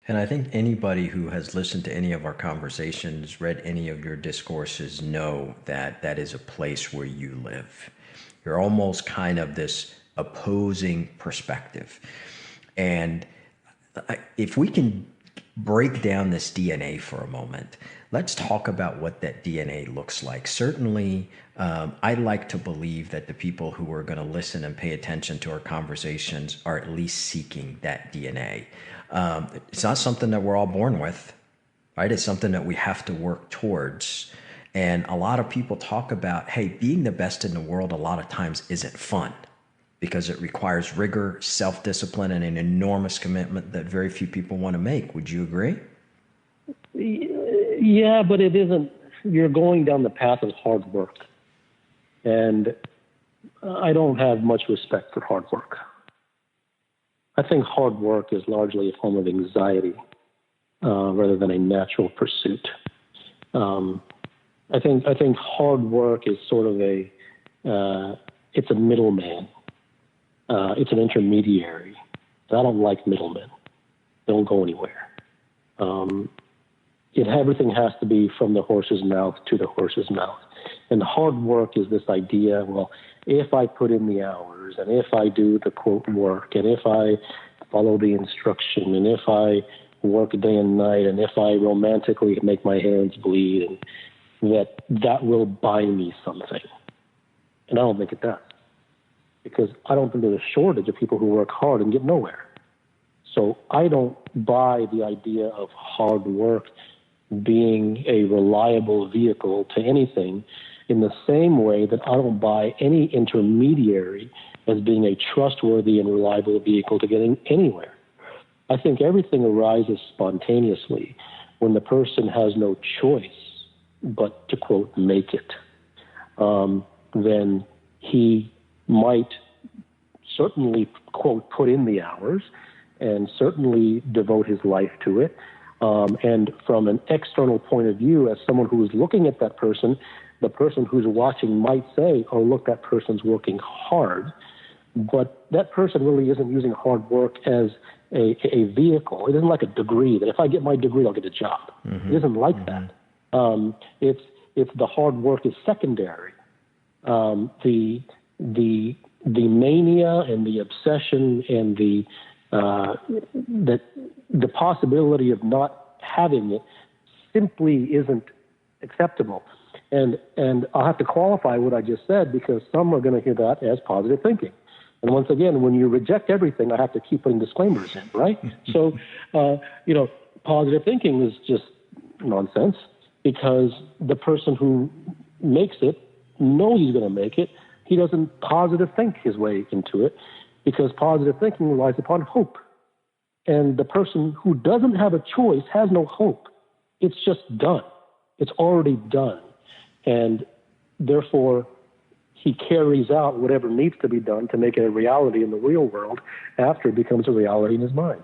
And I think anybody who has listened to any of our conversations, read any of your discourses, know that that is a place where you live. You're almost kind of this opposing perspective. And if we can break down this DNA for a moment, let's talk about what that DNA looks like. Certainly, I like to believe that the people who are going to listen and pay attention to our conversations are at least seeking that DNA. It's not something that we're all born with, right? It's something that we have to work towards. And a lot of people talk about, hey, being the best in the world a lot of times isn't fun because it requires rigor, self-discipline, and an enormous commitment that very few people want to make. Would you agree? Yeah, but it isn't. You're going down the path of hard work. And I don't have much respect for hard work. I think hard work is largely a form of anxiety rather than a natural pursuit. I think hard work is sort of it's a middleman. It's an intermediary. I don't like middlemen. They don't go anywhere. Everything has to be from the horse's mouth to the horse's mouth. And hard work is this idea, well, if I put in the hours and if I do the quote work and if I follow the instruction and if I work day and night and if I romantically make my hands bleed, and that will buy me something. And I don't think it does. Because I don't think there's a shortage of people who work hard and get nowhere. So I don't buy the idea of hard work being a reliable vehicle to anything in the same way that I don't buy any intermediary as being a trustworthy and reliable vehicle to getting anywhere. I think everything arises spontaneously when the person has no choice but to, quote, make it. Then he might certainly, quote, put in the hours and certainly devote his life to it. And from an external point of view, as someone who is looking at that person, the person who's watching might say, oh, look, that person's working hard. But that person really isn't using hard work as a vehicle. It isn't like a degree, that if I get my degree, I'll get a job. Mm-hmm. It isn't like that. It's the hard work is secondary. The mania and the obsession and the possibility of not having it simply isn't acceptable. And I'll have to qualify what I just said because some are going to hear that as positive thinking. And once again, when you reject everything, I have to keep putting disclaimers in, right? So, positive thinking is just nonsense because the person who makes it knows he's going to make it. He doesn't positive think his way into it because positive thinking relies upon hope. And the person who doesn't have a choice has no hope. It's just done. It's already done. And therefore, he carries out whatever needs to be done to make it a reality in the real world after it becomes a reality in his mind.